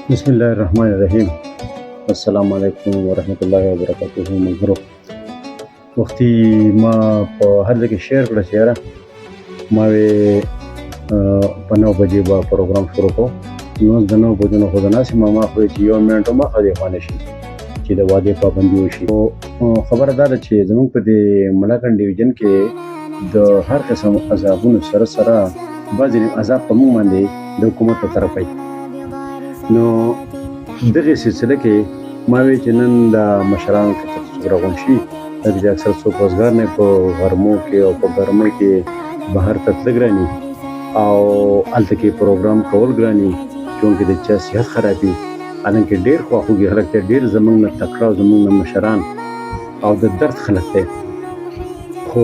بسم الله الرحمن الرحیم. السلام علیکم ورحمت الله وبرکاته. ملګرو، وختي ما په هر ځای کې شیر کړه چې یاره ما په 9 بجې به پروګرام شروع کوو. نو د 9 بجو نه خو د ناسې ما خو چې 1 منټ مخه دې خوانه شي چې د وادي پابندي وشي. خبره دا ده چې زموږ په دې ملاکنډ ډیویژن کې د هر قسم عذابونو سره سره بعضې عذاب په موږ باندې د حکومت په طرف وي. نو دغه سلسله کې ما وی چې نن د مشرانو کې څوک راغون شي د دې اکثر څوک وزګار نه په غرمو کې او په ګرمۍ کې بهر ته تلل ګراني او هلته کې پروګرام کول ګراني چونکې د چا صحت خرابي. حالانکه ډېر خواخوږي خلک دی، ډېر زموږ نه تکړه او زموږ نه مشران او د درد خلک دی، خو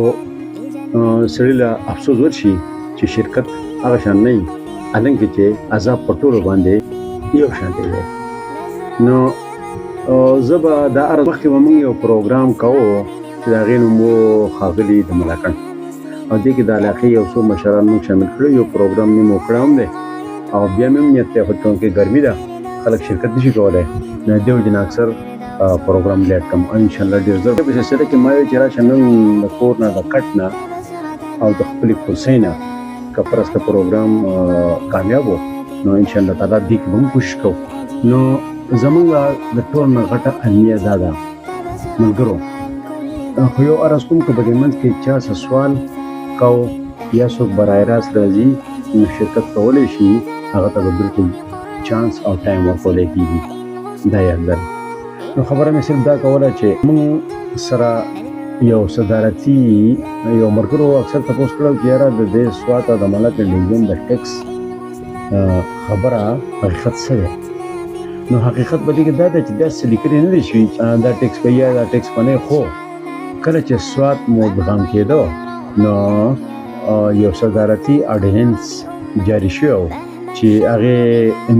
سړي له افسوس ورشي چې شرکت هغه شان نه وي، حالانکه چې عذاب په ټولو باندې یو شان دی. نو زه به دا هر مخکې به موږ یو پروګرام کوو چې د هغې نوم و ښاغلي د ملاکنډ، او دې کې د علاقې یو څو مشران موږ شامل کړو. یو پروګرام مې مو کړی هم دی او بیا مې هم نیت دی، خو چونکې ګرمي ده خلک شرکت نشي کولی، نو دې وجې نه اکثر پروګرام لیټ کړم. انشاءالله ډېر ژر په سلسله کې ما ویل چې راشه نن د کور نه د کټ نه او د خپلې کرسۍ نه که فرض که پروګرام کامیاب و نو انشاءالله تعالی دې کې به هم کوشش کوو. نو زموږ د ټول نه غټه المیه دا ده ملګرو، خو یو عرض کوم که په دې منځ کې چا څه سوال کو یا څوک برای راست راځي نو شرکت کولی شي، هغه ته به بالکل چانس او ټایم ورکولی کېږي، دا یاد لرئ. نو خبره مې صرف دا کوله چې موږ سره یو صدارتي یو ملګرو اکثر تپوس کړی چې یاره د دې سواته د ملاکنډ ډیویژن د ټیکس خبره حقیقت څه دی. نو حقیقت په دې کې دا ده چې داسې لیکلي نه دي شوي دا ټیکس به یا دا ټیکس به نه، خو کله چې سوات مدغم کېده نو یو صدارتي اډیننس جاري شوی و چې هغې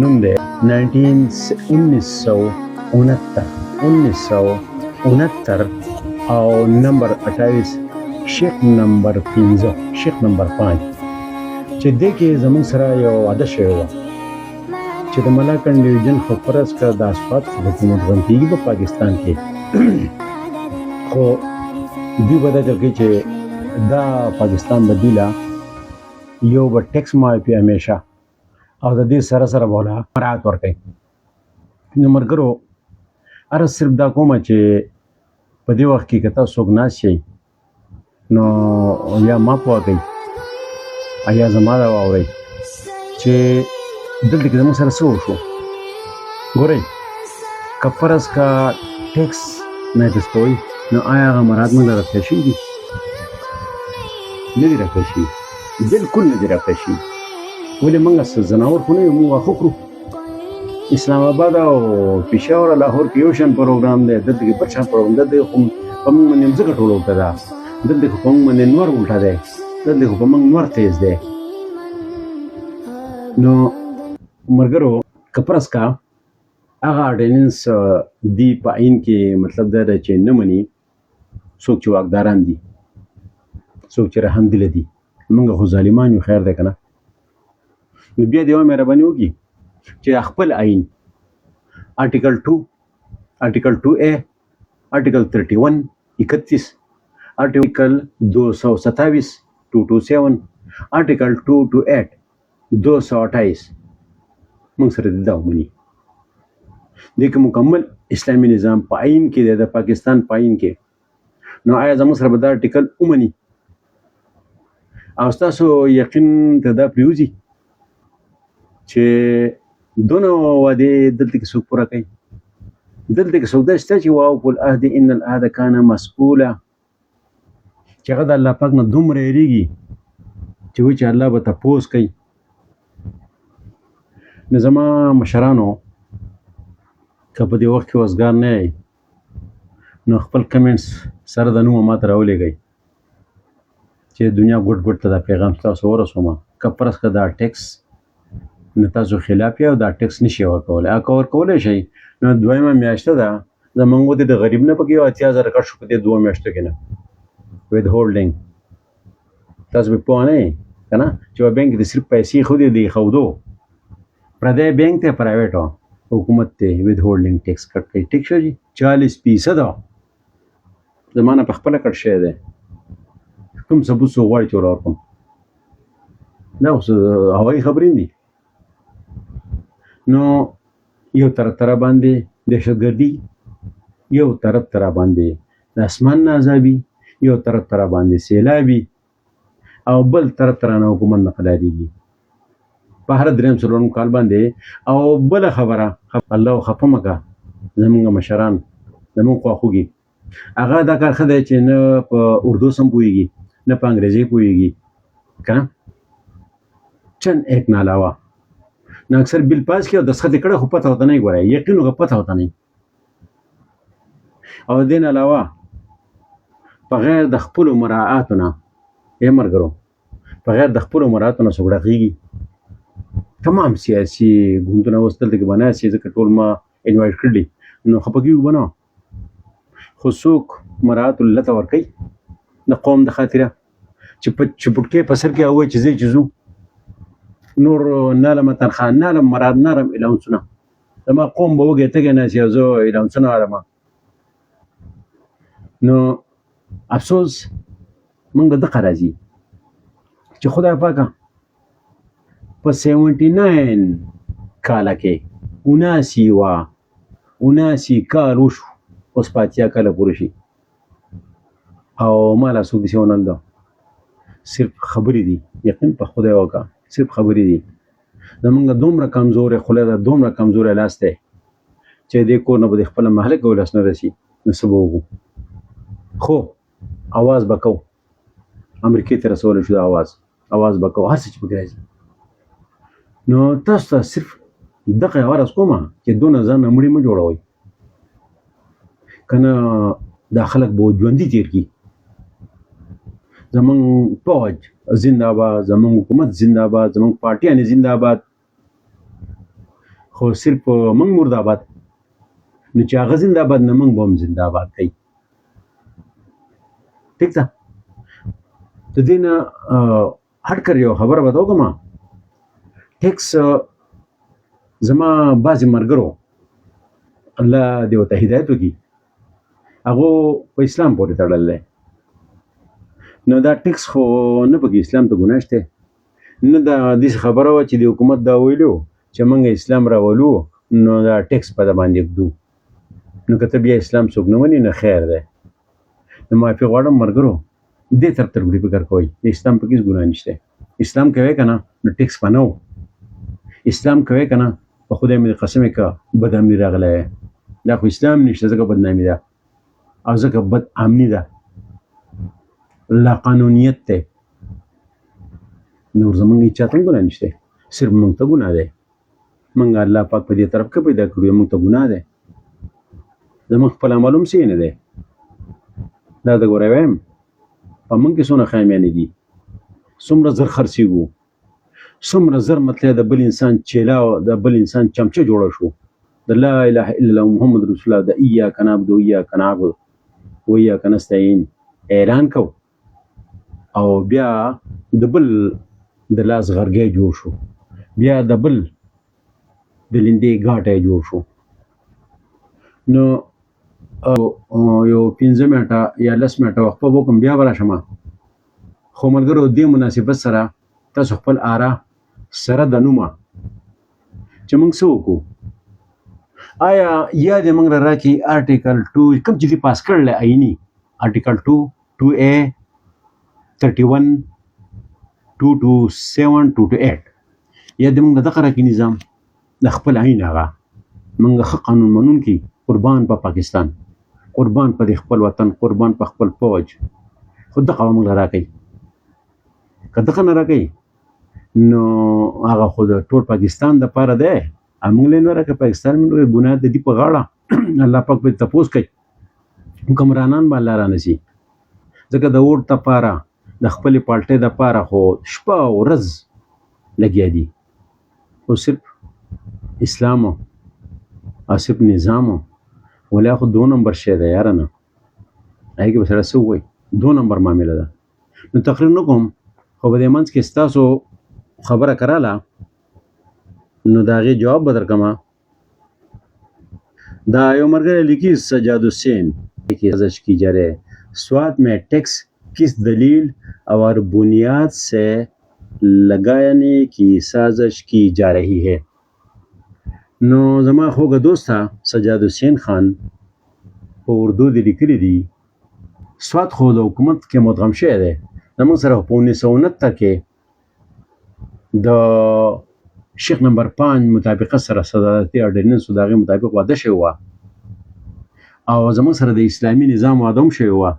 نوم دی 1969 او نمبر 28 شیخ نمبر 15 شیخ نمبر 5 چې دې کې زموږ سره یو وعده شوی وه چې د ملاکنډ ډیویژن خو فرض که د اسفات حکومت غم کېږي په پاکستان کې، خو دوی به دا چل کوي چې دا پاکستان به دوی له یو به ټیکس معافي همیشه او د دې سره سره به له مراعات ورکوي. نو ملګرو عرض صرف دا کومه چې په دې وخت کې که تاسو څوک ناست شئ نو یا ما پوه کوئ یا زما دا واورئ چې دلته کې زموږ سره څه وشو. ګورئ که فرض که ټیکس محفوظ کوئ نو آیا هغه مراعات موږ له رافع شوي دي؟ نه دي رافع شوي، بلکل نه دي رافع شوي. ولې موږ ځناور خو نه یو، موږ واښه خورو. اسلام آباد او پېښور او لاهور کې یو شان پروګرام دی، دلته کې بل شان پروګرام دی. دلته خو په موږ باندې مځکه ټوله الټه ده، دلته خو په موږ باندې نور الټه دی، دلته خو په موږ نور تیز دی. نو ملګرو که فرض که هغه اډیننس دی په عین کې مطلب دا دی چې نه مني څوک چې واکداران دي، څوک چې رحم دله دي، موږ خو ظالمان یو، خیر دی که نه. نو بیا دې یوه مهرباني وکړي چې خپل عین آرټیکل 2 آرټیکل 2A آرټیکل 31 31 آرټیکل 227 227 آرټیکل 228 228 موږ سره دې دا ومني. دې کې مکمل اسلامي نظام په عین کې دی، د پاکستان په عین کې. نو آیا زموږ سره به دا آرټیکل ومني او ستاسو یقین ته دا پرېوځي چې دونه وعدې دلته کې څوک پوره کوي؟ دلته کې څوک داسې شته چې واوفوا العهد ان العهد کان مسئولا، چې هغه د الله پاک نه دومره یېرېږي چې وایي چې الله به تپوس کوي. نو زما مشرانو که په دې وخت کې وزګار نه یئ نو خپل کمنټس سره د نومه ما ته راولېږئ چې دنیا ګوټ ګوټ ته دا پیغام تاسو ورسومه. که فرض که دا ټیکس نه تاسو خلاف یې او دا ټیکس نشئ ورکولی، که ورکولی شئ نو دویمه میاشته ده زموږ ودې د غریب نه پکې 80,000 کټ شو په دې 2 میاشتو کې نه ود هولډینګ. تاسو به پوه نه یئ که نه چې په بینک کې د صرف پیسې خو دې د ایښودو پردی بینک ته پرایویټ و حکومت ته وید هولډینګ ټیکس کټ کوي. ټیک شو جي 40% زمانه په خپل کټ شوی دی. کوم ثبوت سو غواړي چې ورکوم؟ دا اوس هوایي خبرې دي. نو یو طرف باندې دهشتګردي، یو طرف باندې د اسمان نازابي، یو طرف باندې سیلابي، او بل طرف نه حکومت نه قلاریږي په هر دریم څلورم کال باندې. او بل خبره الله خفه مکه زمونږ مشران زمونږ خواخوږي هغه دا کار ښه دی چې نه په اردو سم پوهېږي نه په انګریزي پوهېږي که نه چند ایک نه علاوه نو اکثر بل پاس کړي او دستخط یې کړی خو پته ورته نه وي. ګوره یقین وکړه پته ورته نه وي. او د دې نه علاوه په غیر د خپلو مراعاتو نه ملګرو په غیر د خپلو مراعاتو نه څوک ډغېږي. تمام سیاسي ګوندونه اوس دلته کې بنا سي ځکه ټول ما انوایټ کړي نو خفه کېږو به نه. خو څوک مراعات لته ورکوي د قوم د خاطره چې پټکې په سر کې ووایي چې ځئ چې ځو نور نالم تنخواه نالم مراد نالم الاونسونه زما قوم به وږی تږی ناست او زه الاونسونه والم. نو افسوس موږ دغه راځي چې خدای پاکه په 79 کاله کې 79 کال وشو اوس په 80 کاله پوره شي او ما لا څوک داسې ونه لیده. صرف خبرې دي. یقین په خدای وکړه صرف خبرې دي. زمونږ دومره کمزورې خوله ده دومره کمزوری لاس دی چې دې کور نه به د خپله محله کې لاس نه رسي نو څه به وکړو. خو اواز به کوو امریکې ته رسولی شو د اواز به کوو هر څه چې پکې راځي. نو تاسو ته صرف دغه یوه عرض کومه چې دونه ځان نه مړي مه جوړوئ که نه دا خلک به ژوندي تېر کړي. زمونږ فوج زنده باد، زمونږ حکومت زنده باد، زمونږ پارټیانې زنده باد. خو صرف موږ مرداباد نو چې هغه زنده باد نه موږ به هم زنده باد کوي. ټیک ده. د دې نه هټ کر یو خبره به ته وکړم. ټیکس زما بعضې ملګرو الله دې ورته هدایت وکړي هغو په اسلام پورې تړلی دی. نو دا ټیکس خو نه پکې اسلام ته ګناه شته نه دا داسې خبره وه چې د حکومت دا ویلو چې موږ اسلام راولو نو دا ټیکس په ده باندې ږدو. نو که ته بیا اسلام څوک نه مني نو خیر دی. نو معافي غواړم ملګرو دې طرف ته ورګړي فکر کوئ. د اسلام پکې هېڅ ګناه نشته. اسلام کوئ که نه نو ټیکس به نه و. اسلام کوئ که نه په خدای مې قسم یې که بد امني راغلی دا خو اسلام نشته ځکه بدنامي ده او ځکه بد امني ده لا قانونیت دی. نور زمونږ هېچا ته هم ګناه نشته صرف موږ ته ګناه دی. موږ الله پاک په دې طرف کې پیدا کړو موږ ته ګناه دی. زموږ خپل عمل هم صحیح نه دی. دا د ګوره وایم په موږ کې څومره خامیانې دي څومره زر خرڅېږو څومره زر مطلب د بل انسان چیلا او د بل انسان چمچه جوړه شو د لا اله الا الله محمد رسول الله د ایاک نعبد و ایاک نعبد و ایاک نستعین اعلان کو او بیا د بل د لاس غرګی جوړ شو بیا د بل د لیندې ګاټی جوړ شو. نو یو 15 منټه یا 10 منټه وقفه به وکړم بیا به راشم. خو ملګرو دې مناسبت سره تاسو خپل آرا سره د نومه چې موږ څه وکړو آیا یا دې موږ راکړي آرټیکل 2 کوم چې دې پاس کړلی آیني آرټیکل 2 2A 31 227 228 یا دې موږ دغه راکړي نظام د خپل عین هغه موږ ښه قانون منونکي قربان په پاکستان قربان په دې خپل وطن قربان په خپل فوج خو دغه موږ راکړي. که دغه نه راکړي نو هغه خو د ټول پاکستان دپاره دی موږ له یې نه راکړي پاکستان موږ ګناه د دې په غاړه الله پاک به تپوس کوي حکمرانان به الله رانیسي ځکه د ووټ دپاره د خپلې پالټۍ دپاره خو شپه او ورځ لګیا دي خو صرف اسلام او صرف نظام ولا خو 2 نمبر شی دی یاره نه هغې کې به سړی څه ووایي 2 نمبر معامله ده. نو تقریر نه کوم خو په دې منځ کې ستاسو خبره کراله نو د هغې جواب به درکړم دا یو ملګری لیکي سجاد حسین की साजिश की जा रही है स्वाद में टैक्स किस दलील और बुनियाद से लगाने की साजिश की जा रही है نو زما خوږه دوسته سجاد حسین خان په اردو د لیکلي دي سواد خو د حکومت کې مدغم شوی دی زموږ سره په 1969 کې د شیخ نمبر 5 مطابقه سره صدارتي اډیننس د هغې مطابق واده شوی وه او زموږ سره د اسلامي نظام واده هم شوی وه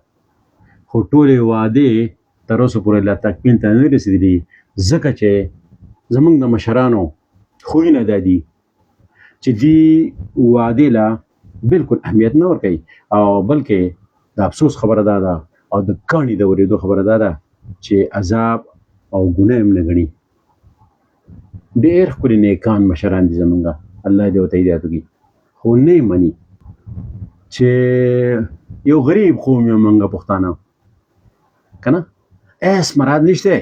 خو ټولې وعدې تر اوسه پورې لا تکمیل ته نه رسېدلي ځکه چې زموږ د مشرانو خویونه دا دي چې دې وعدې له بالکل اهمیت نه ورکوي او بلکې د افسوس خبره دا ده او د کاڼي د ورېدو خبره دا ده چې عذاب او ګناه هم نه ګڼي ډېر ښکلي نیکان مشران دي زمونږ الله دې ورته هدایت وکړي خو نه یې مني چې یو غریب قوم یو موږ پښتانه که نه ایس مراد نشته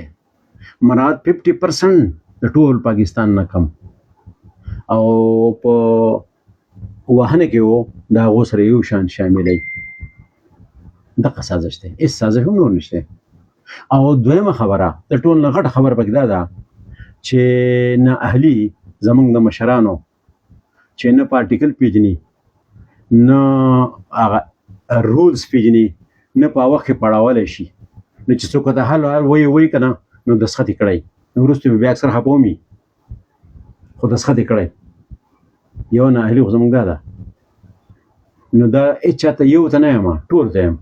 مراد 50% د ټول پاکستان نه کم او په وهنه کې وو د هغو سره یو شان شاملی دغه سازش دی هېڅ سازش هم نور نشته او دویمه خبره د ټول نه غټه خبره پکې دا ده چې نه اهلي زمونږ د مشرانو چې نه پارټیکل پیژني نه هغه رولز پیژني نه په وخت کې پړاولی شي نو چې څوک د حل وایي که نه نو دسخط یې کړی نو وروسته بیا اکثر خپومي خو دسخط یې کړی یو نه اهلي خو زموږ دا ده نو دا هېڅ چاته یو ته نه یم ټول ته یم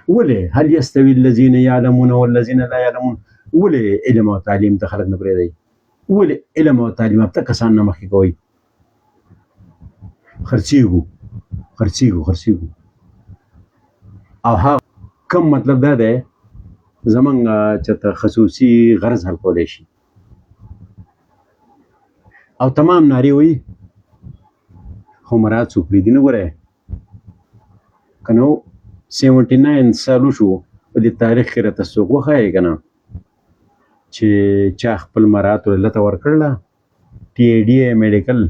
ولې هل یستوي الذین یعلمون والذین لا یعلمون ولې علم او تعلیم ته خلک نه پرېږدئ ولې علم او تعلیم یافته کسان نه مخکې کوئ خرڅېږو او هغه کم مطلب دا دی زمونږ چېرته خصوصي غرض حل کولی شي او تمام نارې وایي خو مراد څوک پرېږدي نه ګورئ که نو 79 سال وشو په دې تاریخ کې راته څوک وښایي که نه چې چا خپل مراعات ولته ورکړله ټي ای ډي میډیکل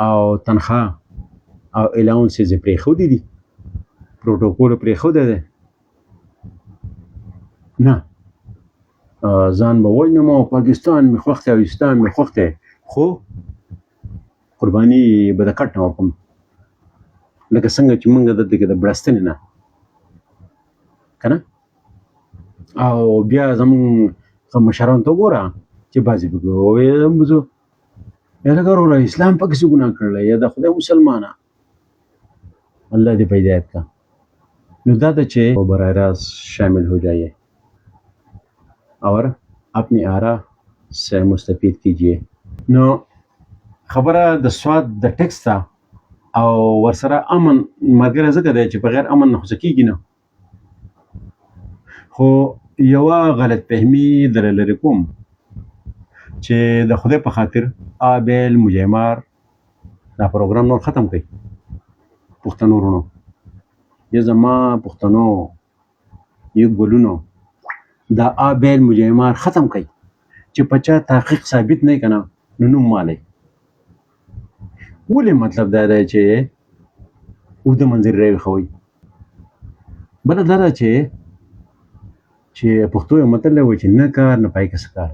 او تنخواه او الاونسز یې پرېښودي دي پروټوکول یې پرېښودی دی نه ځان به وژنم او پاکستان مې خوښ دی او اسلام مې خوښ دی خو قرباني به د کټ نه ورکړم لکه څنګه چې موږ دلته کې د بړستنې نه که نه او بیا زموږ مشرانو ته وګوره چې بعضې پکې ووایي بزو یا لکه وروره اسلام پکې څه ګناه کړلی یا د خدای مسلمانه اللہ دې په ہدایت کا نو دا ده چې براہ راست شامل ہو جائیے اور اپنی آرا سے مستفید کیجیے نو خبره د سواد د ټیکس ته او ورسره امن ملګری ځکه دی چې بغیر امن نه خو څه کېږي نه خو یوه غلط فهمي در لرې کوم چې د خدای په خاطر آبیل مجیمار دا پروګرام نور ختم کړئ پښتنو وروڼو یا زما پښتنو یو ګلونو دا آبیل مجیمار ختم کړئ چې په چا تحقیق ثابت نه که نه نو نوم مالی ولې مطلب دا دی چې اوږده منظرې راوښوئ بله دا ده چې پښتو یو متل وایي چې نه کار نه پای کسه کار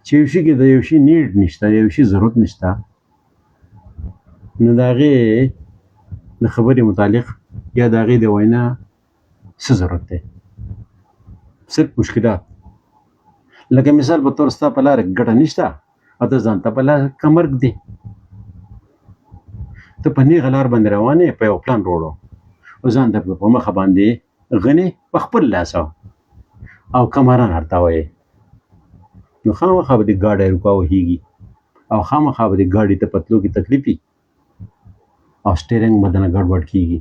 چې یو شي کې د یو شي نیډ نشته یو شي ضرورت نشته نو د هغې د خبرې متعلق یا د هغې د وینا څه ضرورت دی صرف مشکلات لکه مثال په طور ستا په لاره ګټه نشته او ته ځان ته په لاره که مرګ دی ته په نیغه لار باندې روان یې په یو پلان روړو او ځان ته په مخه باندې غنې په خپل لاسه او کمران هرته وایې نو خامخا به دې ګاډی رکا وهېږي او خامخا به دې ګاډي ته پتلو کې تکلیف وي او سټیرنګ بدنه ګډوډ کېږي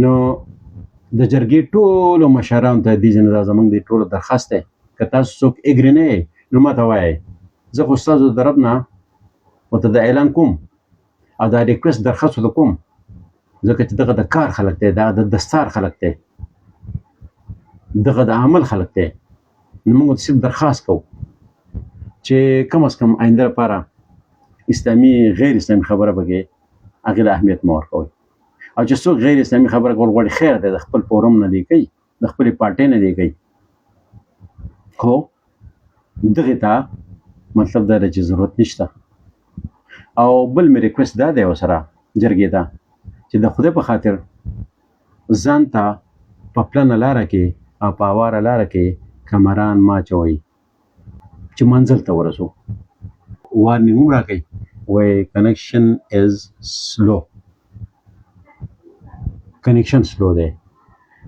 نو د جرګې ټولو مشرانو ته دې ځینې دا زموږ د ټولو درخواست دی که تاسو څوک اګرې نه یې نو ماته وایئ زه خو ستاسو د طرف نه ورته دا اعلان کوم او دا ریکویسټ درخواست ورته کوم ځکه چې دغه د کار خلک دی دغه د دستار خلک دی دغه د عمل خلک دی نو موږ صرف درخواست کوو چې کم از کم آینده لپاره اسلامي غیر اسلامي خبره پکې هغې له اهمیت مه ورکوئ. او چې څوک غیر اسلامي خبره کول غواړي خیر دی، د خپل فورم نه دی کوي، د خپلې پارټۍ نه دی کوي، خو دغې ته مطلب دا دی چې ضرورت نشته. او بل مې ریکویسټ دا دی ورسره جرګې ته چې د خدای په خاطر ځان ته په پلنه لاره کې او په هواره لاره کې کمران مه اچوئ چې منزل ته ورسو. وارنینګ هم راکوي وایي کنیکشن از سلو، کنیکشن سلو دی.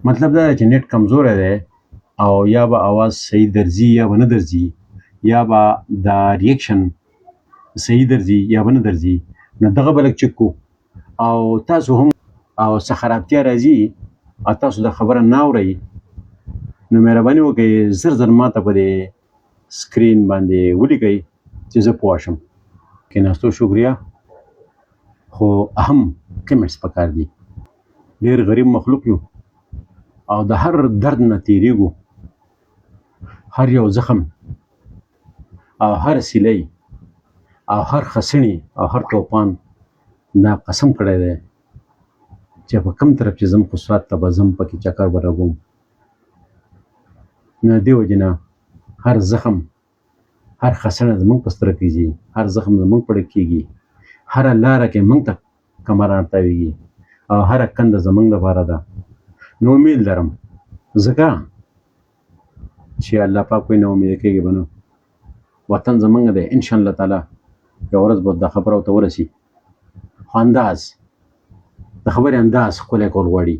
مطلب دا دی چې نیټ کمزوری دی او یا به اواز صحیح درځي یا به نه درځي، یا به دا ریاکشن صحیح درځي یا به نه درځي. نو دغه به لږ چک کړو او تاسو هم او څه خرابتیا راځي او تاسو دا خبره نه اورئ نو مهرباني وکړئ زر زر ما ته په دې سکرین باندې ولیکئ چې زه پوه شم. کېناستو شکریا، خو اهم کمنټس پکار دي. ډېر غریب مخلوق یو او د هر درد نه تېرېږو، هر یو زخم او هر سیلی او هر خسڼې او هر توپان دا قسم کړی دی چې په کوم طرف چې ځم خو سوات ته به ځم، پکې چکر به رګوم. نو دې وجې نه هر زخم هر خسڼه زموږ په سترګو کې ځي، هر زخم زموږ په ډک کېږي، هره لاره کې موږ ته کمران تاویږي او هره کنده زموږ لپاره ده. نو امید لرم ځکه چې الله پاک وایي نه امیده کېږي به نه. وطن زموږ دی، انشاءالله تعالی یوه ورځ به دا خبره ورته ورسي. خو انداز د خبرې انداز ښکلی کول غواړي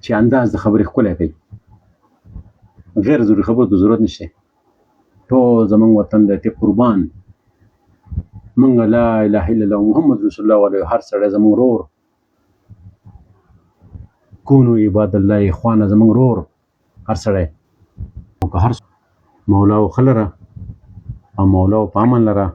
چې انداز د خبرې ښکلی کوي. غیر ضروري خبرو ته ضرورت نشته. ټول زموږ وطن دی، ته قربان موږ لا اله الا الله محمد رسول الله وایو. هر سړی زموږ ورور، کونو عباد الله اخوانه زموږ ورور هر سړی. او که هر مولا او ښه لره او مولا او په امن لره